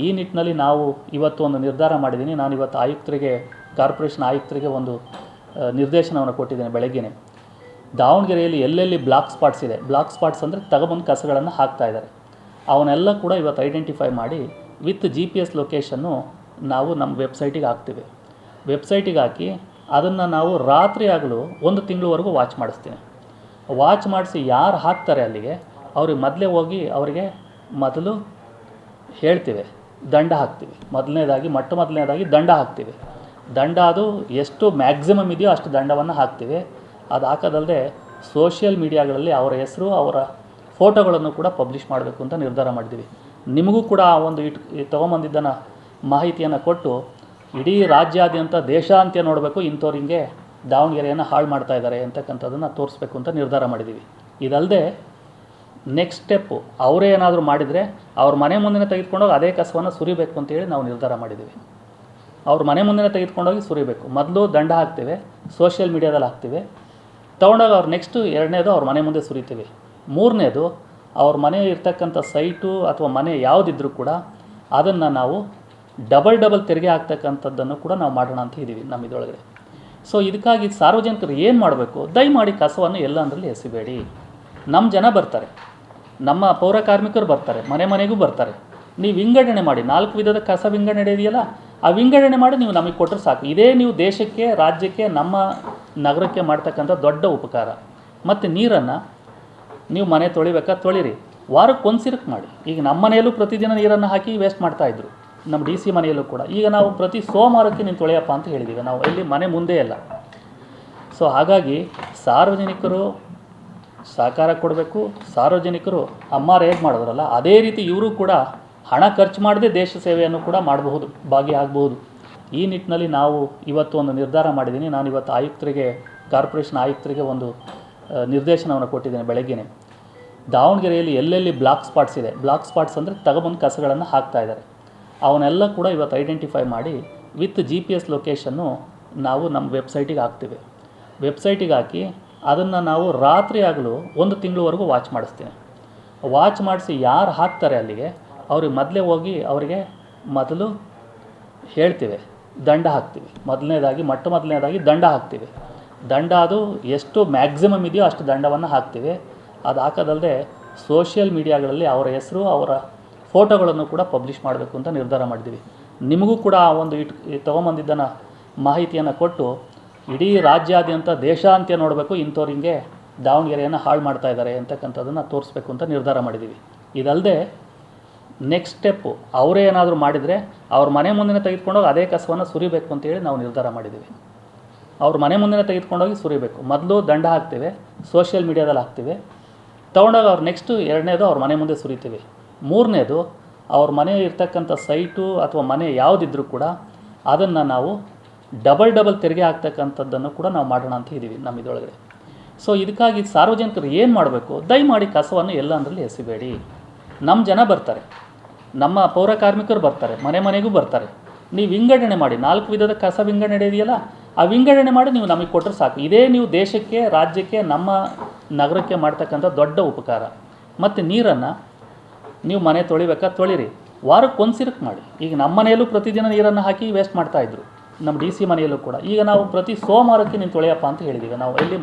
ಈ ನಿಟ್ಟಿನಲ್ಲಿ ನಾವು ಇವತ್ತು ಒಂದು ನಿರ್ಧಾರ ಮಾಡಿದ್ದೀನಿ. ನಾನು ಇವತ್ತು ಆಯುಕ್ತರಿಗೆ, ಕಾರ್ಪೊರೇಷನ್ ಆಯುಕ್ತರಿಗೆ ಒಂದು ನಿರ್ದೇಶನವನ್ನು ಕೊಟ್ಟಿದ್ದೇನೆ ಬೆಳಗ್ಗೆನೇ. ದಾವಣಗೆರೆಯಲ್ಲಿ ಎಲ್ಲೆಲ್ಲಿ ಬ್ಲಾಕ್ ಸ್ಪಾಟ್ಸ್ ಇದೆ, ಬ್ಲಾಕ್ ಸ್ಪಾಟ್ಸ್ ಅಂದರೆ ತಗೊಬಂದು ಕಸಗಳನ್ನು ಹಾಕ್ತಾಯಿದ್ದಾರೆ, ಅವನ್ನೆಲ್ಲ ಕೂಡ ಇವತ್ತು ಐಡೆಂಟಿಫೈ ಮಾಡಿ ವಿತ್ GPS ಲೊಕೇಶನ್ನು ನಾವು ನಮ್ಮ ವೆಬ್ಸೈಟಿಗೆ ಹಾಕ್ತೀವಿ. ವೆಬ್ಸೈಟಿಗೆ ಹಾಕಿ ಅದನ್ನು ನಾವು ರಾತ್ರಿ ಆಗಲೂ 1 ತಿಂಗಳವರೆಗೂ ವಾಚ್ ಮಾಡಿಸ್ತೀನಿ. ವಾಚ್ ಮಾಡಿಸಿ ಯಾರು ಹಾಕ್ತಾರೆ ಅಲ್ಲಿಗೆ ಅವ್ರಿಗೆ ಮೊದಲೇ ಹೋಗಿ ಅವರಿಗೆ ಮೊದಲು ಹೇಳ್ತೀವಿ, ದಂಡ ಹಾಕ್ತೀವಿ. ಮೊದಲನೇದಾಗಿ ದಂಡ ಹಾಕ್ತೀವಿ. ದಂಡ ಅದು ಎಷ್ಟು ಮ್ಯಾಕ್ಸಿಮಮ್ ಇದೆಯೋ ಅಷ್ಟು ದಂಡವನ್ನು ಹಾಕ್ತೀವಿ. ಅದು ಹಾಕೋದಲ್ಲದೆ ಸೋಷಿಯಲ್ ಮೀಡಿಯಾಗಳಲ್ಲಿ ಅವರ ಹೆಸರು, ಅವರ ಫೋಟೋಗಳನ್ನು ಕೂಡ ಪಬ್ಲಿಷ್ ಮಾಡಬೇಕು ಅಂತ ನಿರ್ಧಾರ ಮಾಡಿದ್ದೀವಿ. ನಿಮಗೂ ಕೂಡ ಆ ಒಂದು ತೊಗೊಂಬಂದಿದ್ದನ್ನು ಮಾಹಿತಿಯನ್ನು ಕೊಟ್ಟು ಇಡೀ ರಾಜ್ಯಾದ್ಯಂತ ದೇಶಾಂತ್ಯ ನೋಡಬೇಕು, ಇಂಥವ್ರು ಹಿಂಗೆ ದಾವಣಗೆರೆಯನ್ನು ಹಾಳು ಮಾಡ್ತಾ ಇದ್ದಾರೆ ಅಂತಕ್ಕಂಥದ್ದನ್ನು ತೋರಿಸ್ಬೇಕು ಅಂತ ನಿರ್ಧಾರ ಮಾಡಿದ್ದೀವಿ. ಇದಲ್ಲದೆ ನೆಕ್ಸ್ಟ್ ಸ್ಟೆಪ್ಪು ಅವರೇ ಏನಾದರೂ ಮಾಡಿದರೆ ಅವ್ರ ಮನೆ ಮುಂದೆ ತೆಗೆದುಕೊಂಡೋಗಿ ಅದೇ ಕಸವನ್ನು ಸುರಿಬೇಕು ಅಂತೇಳಿ ನಾವು ನಿರ್ಧಾರ ಮಾಡಿದ್ದೀವಿ. ಅವ್ರ ಮನೆ ಮುಂದೆ ತೆಗೆದುಕೊಂಡೋಗಿ ಸುರಿಬೇಕು. ಮೊದಲು ದಂಡ ಹಾಕ್ತೀವಿ, ಸೋಷಿಯಲ್ ಮೀಡಿಯಾದಲ್ಲಿ ಹಾಕ್ತೀವಿ. ತೊಗೊಂಡೋಗಿ ಅವ್ರು ನೆಕ್ಸ್ಟು 2ನೇದು ಅವ್ರ ಮನೆ ಮುಂದೆ ಸುರಿತೀವಿ. 3ನೇದು ಅವ್ರ ಮನೆ ಇರ್ತಕ್ಕಂಥ ಸೈಟು ಅಥವಾ ಮನೆ ಯಾವುದಿದ್ರೂ ಕೂಡ ಅದನ್ನು ನಾವು ಡಬಲ್ ತೆರಿಗೆ ಆಗ್ತಕ್ಕಂಥದ್ದನ್ನು ಕೂಡ ನಾವು ಮಾಡೋಣ ಅಂತ ಇದ್ದೀವಿ ನಮ್ಮ ಇದರೊಳಗಡೆ. ಸೊ ಇದಕ್ಕಾಗಿ ಸಾರ್ವಜನಿಕರು ಏನು ಮಾಡಬೇಕು, ದಯಮಾಡಿ ಕಸವನ್ನು ಎಲ್ಲಂದರಲ್ಲಿ ಎಸಿಬೇಡಿ. ನಮ್ಮ ಜನ ಬರ್ತಾರೆ, ನಮ್ಮ ಪೌರ ಕಾರ್ಮಿಕರು ಬರ್ತಾರೆ, ಮನೆಗೂ ಬರ್ತಾರೆ. ನೀವು ವಿಂಗಡಣೆ ಮಾಡಿ, 4 ವಿಧದ ಕಸ ವಿಂಗಡಣೆ ಇದೆಯಲ್ಲ, ಆ ವಿಂಗಡಣೆ ಮಾಡಿ ನೀವು ನಮಗೆ ಕೊಟ್ಟರೆ ಸಾಕು. ಇದೇ ನೀವು ದೇಶಕ್ಕೆ, ರಾಜ್ಯಕ್ಕೆ, ನಮ್ಮ ನಗರಕ್ಕೆ ಮಾಡ್ತಕ್ಕಂಥ ದೊಡ್ಡ ಉಪಕಾರ. ಮತ್ತು ನೀರನ್ನು ನೀವು ಮನೆ ತೊಳಿಬೇಕಾ ತೊಳಿರಿ, ವಾರಕ್ಕೆ 1 ಸಿರಕ್ ಮಾಡಿ. ಈಗ ನಮ್ಮ ಮನೆಯಲ್ಲೂ ಪ್ರತಿದಿನ ನೀರನ್ನು ಹಾಕಿ ವೇಸ್ಟ್ ಮಾಡ್ತಾಯಿದ್ರು, ನಮ್ಮ DC ಮನೆಯಲ್ಲೂ ಕೂಡ. ಈಗ ನಾವು ಪ್ರತಿ ಸೋಮವಾರಕ್ಕೆ ನೀನು ತೊಳೆಯಪ್ಪ ಅಂತ ಹೇಳಿದ್ದೀವಿ, ನಾವು ಇಲ್ಲಿ ಮನೆ ಮುಂದೆ ಎಲ್ಲ. ಸೊ ಹಾಗಾಗಿ ಸಾರ್ವಜನಿಕರು ಸಹಕಾರ ಕೊಡಬೇಕು. ಸಾರ್ವಜನಿಕರು ಅಮ್ಮಾರು ಹೇಗೆ ಮಾಡಿದ್ರಲ್ಲ ಅದೇ ರೀತಿ ಇವರು ಕೂಡ ಹಣ ಖರ್ಚು ಮಾಡದೆ ದೇಶ ಸೇವೆಯನ್ನು ಕೂಡ ಮಾಡಬಹುದು, ಭಾಗಿಯಾಗಬಹುದು. ಈ ನಿಟ್ಟಿನಲ್ಲಿ ನಾವು ಇವತ್ತು ಒಂದು ನಿರ್ಧಾರ ಮಾಡಿದ್ದೀನಿ. ನಾನು ಇವತ್ತು ಆಯುಕ್ತರಿಗೆ, ಕಾರ್ಪೊರೇಷನ್ ಆಯುಕ್ತರಿಗೆ ಒಂದು ನಿರ್ದೇಶನವನ್ನು ಕೊಟ್ಟಿದ್ದೇನೆ ಬೆಳಗ್ಗೆನೇ. ದಾವಣಗೆರೆಯಲ್ಲಿ ಎಲ್ಲೆಲ್ಲಿ ಬ್ಲಾಕ್ ಸ್ಪಾಟ್ಸ್ ಇದೆ, ಬ್ಲಾಕ್ ಸ್ಪಾಟ್ಸ್ ಅಂದರೆ ತಗೊಬಂದು ಕಸಗಳನ್ನು ಹಾಕ್ತಾಯಿದ್ದಾರೆ, ಅವನ್ನೆಲ್ಲ ಕೂಡ ಇವತ್ತು ಐಡೆಂಟಿಫೈ ಮಾಡಿ ವಿತ್ GPS ಲೊಕೇಶನ್ನು ನಾವು ನಮ್ಮ ವೆಬ್ಸೈಟಿಗೆ ಹಾಕ್ತೀವಿ. ವೆಬ್ಸೈಟಿಗೆ ಹಾಕಿ ಅದನ್ನು ನಾವು ರಾತ್ರಿ ಆಗಲೂ 1 ತಿಂಗಳವರೆಗೂ ವಾಚ್ ಮಾಡಿಸ್ತೀನಿ. ವಾಚ್ ಮಾಡಿಸಿ ಯಾರು ಹಾಕ್ತಾರೆ ಅಲ್ಲಿಗೆ ಅವ್ರಿಗೆ ಮೊದಲೇ ಹೋಗಿ ಅವರಿಗೆ ಮೊದಲು ಹೇಳ್ತೀವಿ, ದಂಡ ಹಾಕ್ತೀವಿ. ಮೊದಲನೇದಾಗಿ ದಂಡ ಹಾಕ್ತೀವಿ. ದಂಡ ಅದು ಎಷ್ಟು ಮ್ಯಾಕ್ಸಿಮಮ್ ಇದೆಯೋ ಅಷ್ಟು ದಂಡವನ್ನು ಹಾಕ್ತೀವಿ. ಅದು ಹಾಕೋದಲ್ಲದೆ ಸೋಷಿಯಲ್ ಮೀಡಿಯಾಗಳಲ್ಲಿ ಅವರ ಹೆಸರು, ಅವರ ಫೋಟೋಗಳನ್ನು ಕೂಡ ಪಬ್ಲಿಷ್ ಮಾಡಬೇಕು ಅಂತ ನಿರ್ಧಾರ ಮಾಡಿದ್ದೀವಿ. ನಿಮಗೂ ಕೂಡ ಆ ಒಂದು ತೊಗೊಂಬಂದಿದ್ದನ್ನು ಮಾಹಿತಿಯನ್ನು ಕೊಟ್ಟು ಇಡೀ ರಾಜ್ಯಾದ್ಯಂತ ದೇಶಾಂತ್ಯ ನೋಡಬೇಕು, ಇಂಥವ್ರು ಹಿಂಗೆ ದಾವಣಗೆರೆಯನ್ನು ಹಾಳು ಮಾಡ್ತಾ ಇದ್ದಾರೆ ಅಂತಕ್ಕಂಥದ್ದನ್ನು ತೋರಿಸ್ಬೇಕು ಅಂತ ನಿರ್ಧಾರ ಮಾಡಿದ್ದೀವಿ. ಇದಲ್ಲದೆ ನೆಕ್ಸ್ಟ್ ಸ್ಟೆಪ್ಪು ಅವರೇ ಏನಾದರೂ ಮಾಡಿದರೆ ಅವ್ರ ಮನೆ ಮುಂದೆ ತೆಗೆದುಕೊಂಡೋಗಿ ಅದೇ ಕಸವನ್ನು ಸುರಿಬೇಕು ಅಂತೇಳಿ ನಾವು ನಿರ್ಧಾರ ಮಾಡಿದ್ದೀವಿ. ಅವ್ರ ಮನೆ ಮುಂದೆ ತೆಗೆದುಕೊಂಡೋಗಿ ಸುರಿಬೇಕು. ಮೊದಲು ದಂಡ ಹಾಕ್ತೀವಿ, ಸೋಷಿಯಲ್ ಮೀಡಿಯಾದಲ್ಲಿ ಹಾಕ್ತೀವಿ. ತೊಗೊಂಡೋಗಿ ಅವ್ರು ನೆಕ್ಸ್ಟು 2ನೇದು ಅವ್ರ ಮನೆ ಮುಂದೆ ಸುರಿತೀವಿ. 3ನೇದು ಅವ್ರ ಮನೆ ಇರ್ತಕ್ಕಂಥ ಸೈಟು ಅಥವಾ ಮನೆ ಯಾವುದಿದ್ರೂ ಕೂಡ ಅದನ್ನು ನಾವು ಡಬಲ್ ತೆರಿಗೆ ಆಗ್ತಕ್ಕಂಥದ್ದನ್ನು ಕೂಡ ನಾವು ಮಾಡೋಣ ಅಂತ ಇದ್ದೀವಿ ನಮ್ಮ ಇದರೊಳಗಡೆ. ಸೊ ಇದಕ್ಕಾಗಿ ಸಾರ್ವಜನಿಕರು ಏನು ಮಾಡಬೇಕು, ದಯಮಾಡಿ ಕಸವನ್ನು ಎಲ್ಲಂದರಲ್ಲಿ ಎಸಿಬೇಡಿ. ನಮ್ಮ ಜನ ಬರ್ತಾರೆ, ನಮ್ಮ ಪೌರ ಕಾರ್ಮಿಕರು ಬರ್ತಾರೆ, ಮನೆಗೂ ಬರ್ತಾರೆ. ನೀವು ವಿಂಗಡಣೆ ಮಾಡಿ, 4 ವಿಧದ ಕಸ ವಿಂಗಡಣೆ ಇದೆಯಲ್ಲ, ಆ ವಿಂಗಡಣೆ ಮಾಡಿ ನೀವು ನಮಗೆ ಕೊಟ್ಟರೆ ಸಾಕು. ಇದೇ ನೀವು ದೇಶಕ್ಕೆ, ರಾಜ್ಯಕ್ಕೆ, ನಮ್ಮ ನಗರಕ್ಕೆ ಮಾಡ್ತಕ್ಕಂಥ ದೊಡ್ಡ ಉಪಕಾರ. ಮತ್ತು ನೀರನ್ನು ನೀವು ಮನೆ ತೊಳಿಬೇಕಾ ತೊಳಿರಿ, ವಾರಕ್ಕೆ 1 ಸಿರಕ್ ಮಾಡಿ. ಈಗ ನಮ್ಮ ಮನೆಯಲ್ಲೂ ಪ್ರತಿದಿನ ನೀರನ್ನು ಹಾಕಿ ವೇಸ್ಟ್ ಮಾಡ್ತಾಯಿದ್ರು, ನಮ್ಮ DC ಮನೆಯಲ್ಲೂ ಕೂಡ. ಈಗ ನಾವು ಪ್ರತಿ ಸೋಮವಾರಕ್ಕೆ ನೀನು ತೊಳೆಯಪ್ಪ ಅಂತ ಹೇಳಿದ್ದೀವಿ, ನಾವು ಇಲ್ಲಿ